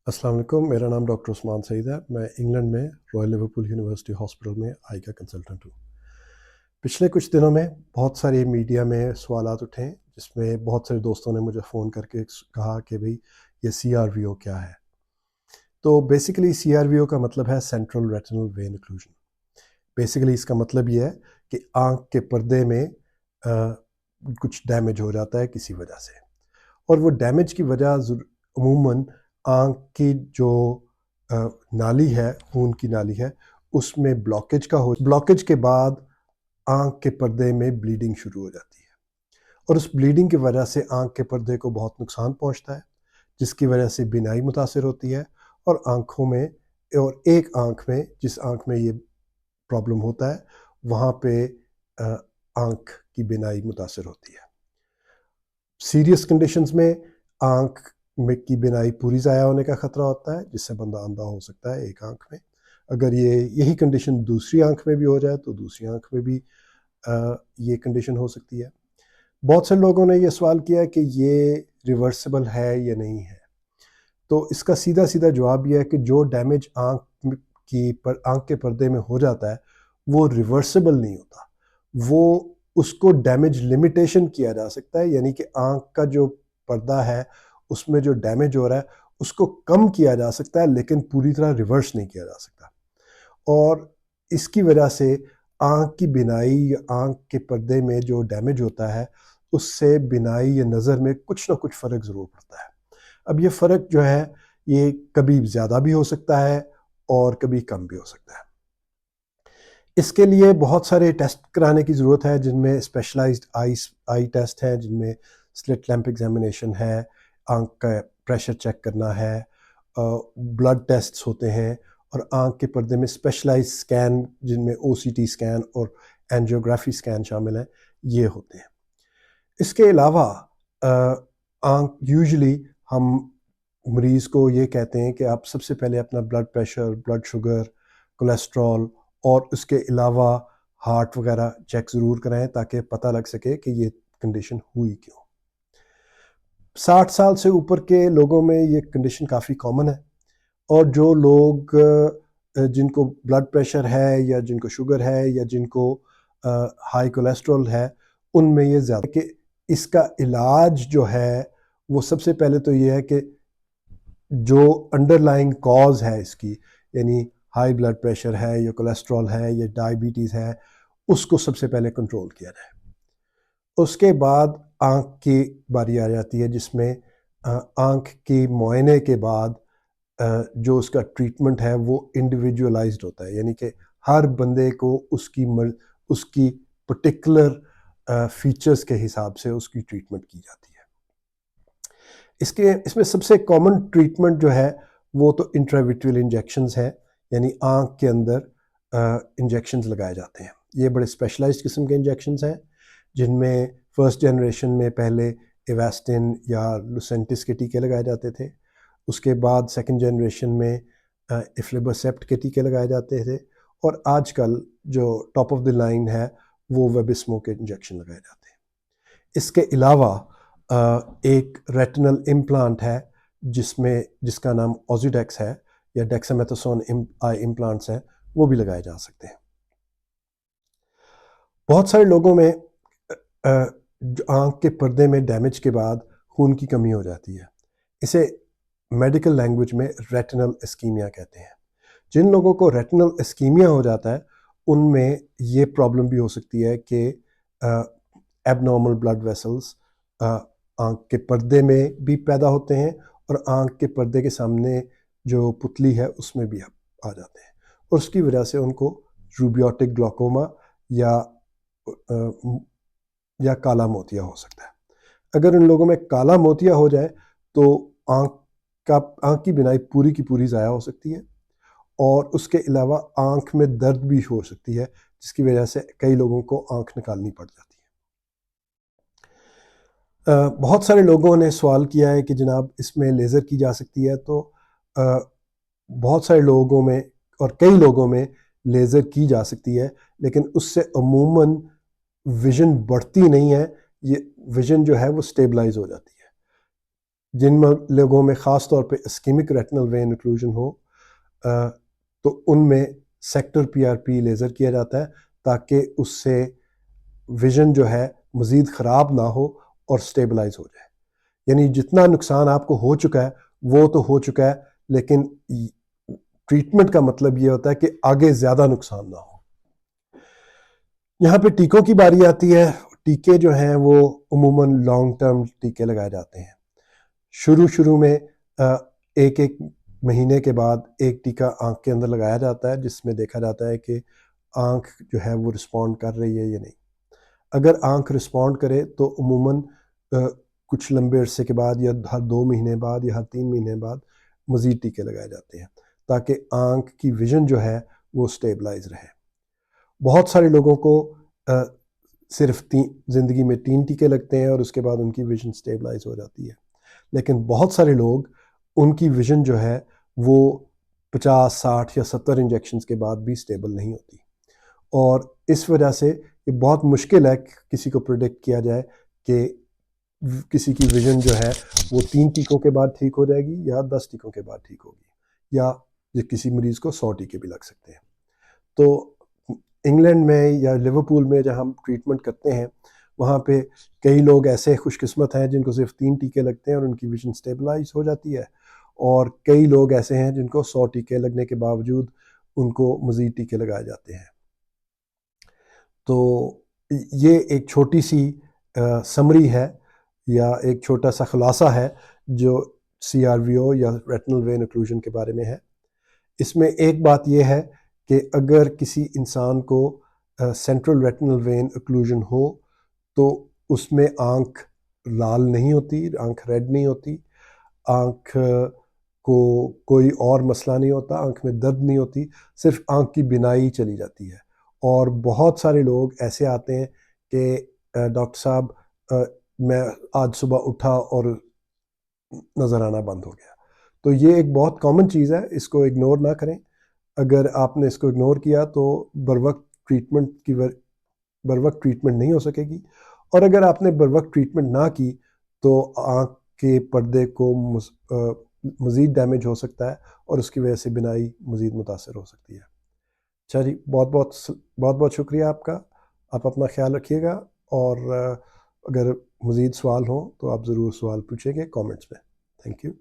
अस्सलाम वालेकुम। मेरा नाम डॉक्टर उस्मान सईद है। मैं इंग्लैंड में रॉयल लिवरपूल यूनिवर्सिटी हॉस्पिटल में आई का कंसल्टेंट हूँ। पिछले कुछ दिनों में बहुत सारे मीडिया में सवालात उठे जिसमें बहुत सारे दोस्तों ने मुझे फ़ोन करके कहा कि भाई ये CRVO क्या है। तो बेसिकली CRVO का मतलब है central retinal vein occlusion. Basically इसका मतलब ये है कि आँख के पर्दे में कुछ डैमेज हो जाता है किसी वजह से, और वो डैमेज की वजह अमूमन आँख की जो नाली है, खून की नाली है, उसमें ब्लॉकेज के बाद आँख के पर्दे में ब्लीडिंग शुरू हो जाती है, और उस ब्लीडिंग की वजह से आँख के पर्दे को बहुत नुकसान पहुंचता है, जिसकी वजह से बीनाई मुतासर होती है, और आँखों में, और एक आँख में, जिस आँख में ये प्रॉब्लम होता है वहाँ पे आँख की बीनाई मुतासर होती है। सीरियस कंडीशंस में आँख में की बीनाई पूरी ज़ाया होने का ख़तरा होता है, जिससे बंदा अंधा हो सकता है एक आँख में। अगर यही कंडीशन दूसरी आँख में भी हो जाए तो दूसरी आँख में भी ये कंडीशन हो सकती है। बहुत से लोगों ने ये सवाल किया कि ये रिवर्सिबल है या नहीं है। तो इसका सीधा सीधा जवाब ये है कि जो डैमेज आँख के पर्दे में हो जाता है वो रिवर्सिबल नहीं होता। वो उसको डैमेज लिमिटेशन किया जा सकता है, यानी कि आँख का जो पर्दा है उसमें जो डैमेज हो रहा है उसको कम किया जा सकता है, लेकिन पूरी तरह रिवर्स नहीं किया जा सकता। और इसकी वजह से आँख की बीनाई या आँख के पर्दे में जो डैमेज होता है उससे बीनाई या नज़र में कुछ ना कुछ फ़र्क ज़रूर पड़ता है। अब ये फ़र्क जो है ये कभी ज़्यादा भी हो सकता है और कभी कम भी हो सकता है। इसके लिए बहुत सारे टेस्ट कराने की ज़रूरत है, जिनमें स्पेशलाइज्ड आई टेस्ट हैं, जिनमें स्लिट लैंप एग्जामिनेशन है, आँख का प्रेशर चेक करना है, ब्लड टेस्ट्स होते हैं, और आँख के पर्दे में स्पेशलाइज्ड स्कैन जिनमें OCT स्कैन और एंजियोग्राफी स्कैन शामिल हैं, ये होते हैं। इसके अलावा आँख यूजुअली हम मरीज़ को ये कहते हैं कि आप सबसे पहले अपना blood pressure, blood sugar, cholesterol और उसके अलावा हार्ट वगैरह चेक ज़रूर कराएं, ताकि पता लग सके कि ये कंडीशन हुई क्यों। 60 साल से ऊपर के लोगों में ये कंडीशन काफ़ी कॉमन है, और जो लोग जिनको ब्लड प्रेशर है या जिनको शुगर है या जिनको हाई कोलेस्ट्रॉल है, उनमें ये ज़्यादा कि इसका इलाज जो है वो सबसे पहले तो ये है कि जो अंडरलाइंग कॉज है इसकी, यानी हाई ब्लड प्रेशर है या कोलेस्ट्रॉल है या डायबिटीज़ है, उसको सबसे पहले कंट्रोल किया जाए। उसके बाद आँख की बारी आ जाती है, जिसमें आँख की मुआयने के बाद जो उसका ट्रीटमेंट है वो इंडिविजुअलाइज्ड होता है, यानी कि हर बंदे को उसकी पर्टिकुलर फीचर्स के हिसाब से उसकी ट्रीटमेंट की जाती है। इसमें सबसे कॉमन ट्रीटमेंट जो है वो तो इंट्राविट्रियल इंजेक्शंस है, यानी आँख के अंदर इंजेक्शंस लगाए जाते हैं। ये बड़े स्पेशलाइज्ड किस्म के इंजेक्शंस हैं, जिनमें फर्स्ट जनरेशन में पहले एवास्टिन या लुसेंटिस के टीके लगाए जाते थे। उसके बाद सेकंड जनरेशन में एफ्लिबोसेप्ट के टीके लगाए जाते थे, और आजकल जो टॉप ऑफ द लाइन है वो वेबिस्मो के इंजेक्शन लगाए जाते हैं। इसके अलावा एक रेटिनल इम्प्लांट है जिसका नाम ऑजिडेक्स है, या डेक्सामेथासोन आई इम्प्लांट्स हैं, वो भी लगाए जा सकते हैं। बहुत सारे लोगों में आँख के पर्दे में डैमेज के बाद खून की कमी हो जाती है। इसे मेडिकल लैंग्वेज में रेटिनल इस्कीमिया कहते हैं। जिन लोगों को रेटिनल इस्कीमिया हो जाता है उनमें ये प्रॉब्लम भी हो सकती है कि एबनॉर्मल ब्लड वेसल्स आँख के पर्दे में भी पैदा होते हैं, और आँख के पर्दे के सामने जो पुतली है उसमें भी आ जाते हैं, और उसकी वजह से उनको रूबियोटिक ग्लाकोमा या काला मोतिया हो सकता है। अगर उन लोगों में काला मोतिया हो जाए तो आँख की बीनाई पूरी की पूरी ज़ाया हो सकती है, और उसके अलावा आँख में दर्द भी हो सकती है, जिसकी वजह से कई लोगों को आँख निकालनी पड़ जाती है। बहुत सारे लोगों ने सवाल किया है कि जनाब इसमें लेज़र की जा सकती है, तो बहुत सारे लोगों में और कई लोगों में लेज़र की जा सकती है, लेकिन उससे अमूमन विज़न बढ़ती नहीं है, ये विज़न जो है वो स्टेबलाइज हो जाती है। جن لوگوں میں خاص طور پہ اسکیمک ریٹنل وین اوکلوژن ہو تو ان میں sector P R P laser کیا جاتا ہے تاکہ اس سے ویژن جو ہے مزید خراب نہ ہو اور سٹیبلائز ہو جائے. یعنی جتنا نقصان آپ کو ہو چکا ہے وہ تو ہو چکا ہے، لیکن ٹریٹمنٹ کا مطلب یہ ہوتا ہے کہ آگے زیادہ نقصان نہ ہو. یہاں پہ ٹیکوں کی باری آتی ہے. ٹیکے جو ہیں وہ عموماً لانگ ٹرم ٹیکے لگائے جاتے ہیں. شروع میں ایک مہینے کے بعد ایک ٹیکہ آنکھ کے اندر لگایا جاتا ہے جس میں دیکھا جاتا ہے کہ آنکھ جو ہے وہ رسپونڈ کر رہی ہے یا نہیں. اگر آنکھ رسپونڈ کرے تو عموماً کچھ لمبے عرصے کے بعد یا ہر 2 مہینے بعد یا ہر 3 مہینے بعد مزید ٹیکے لگائے جاتے ہیں تاکہ آنکھ کی ویژن جو ہے وہ سٹیبلائز رہے. بہت سارے لوگوں کو صرف زندگی میں 3 ٹیکے لگتے ہیں اور اس کے بعد ان کی ویژن سٹیبلائز ہو جاتی ہے، لیکن بہت سارے لوگ ان کی ویژن جو ہے وہ 50 60 یا 70 انجیکشنز کے بعد بھی سٹیبل نہیں ہوتی. اور اس وجہ سے یہ بہت مشکل ہے کہ کسی کو پریڈکٹ کیا جائے کہ کسی کی ویژن جو ہے وہ 3 ٹیکوں کے بعد ٹھیک ہو جائے گی یا 10 ٹیکوں کے بعد ٹھیک ہوگی، یا کسی مریض کو 100 ٹیکے بھی لگ سکتے ہیں. تو انگلینڈ میں یا لیورپول میں جہاں ہم ٹریٹمنٹ کرتے ہیں وہاں پہ کئی لوگ ایسے خوش قسمت ہیں جن کو صرف 3 ٹیکے لگتے ہیں اور ان کی ویژن سٹیبلائز ہو جاتی ہے، اور کئی لوگ ایسے ہیں جن کو 100 ٹیکے لگنے کے باوجود ان کو مزید ٹیکے لگائے جاتے ہیں. تو یہ ایک چھوٹی سی سمری ہے یا ایک چھوٹا سا خلاصہ ہے جو سی آر وی او یا ریٹنل وین اوکلوژن کے بارے میں ہے. اس میں ایک بات یہ ہے کہ اگر کسی انسان کو سینٹرل ریٹنل وین اوکلوژن ہو تو اس میں آنکھ لال نہیں ہوتی، آنکھ ریڈ نہیں ہوتی، آنکھ کو کوئی اور مسئلہ نہیں ہوتا، آنکھ میں درد نہیں ہوتی، صرف آنکھ کی بینائی چلی جاتی ہے. اور بہت سارے لوگ ایسے آتے ہیں کہ ڈاکٹر صاحب میں آج صبح اٹھا اور نظر آنا بند ہو گیا. تو یہ ایک بہت کامن چیز ہے، اس کو اگنور نہ کریں. اگر آپ نے اس کو اگنور کیا تو بر وقت ٹریٹمنٹ نہیں ہو سکے گی، اور اگر آپ نے بر وقت ٹریٹمنٹ نہ کی تو آنکھ کے پردے کو مزید ڈیمیج ہو سکتا ہے اور اس کی وجہ سے بینائی مزید متاثر ہو سکتی ہے. اچھا جی، بہت بہت شکریہ آپ کا. آپ اپنا خیال رکھیے گا، اور اگر مزید سوال ہوں تو آپ ضرور سوال پوچھیں گے کامنٹس میں. Thank you.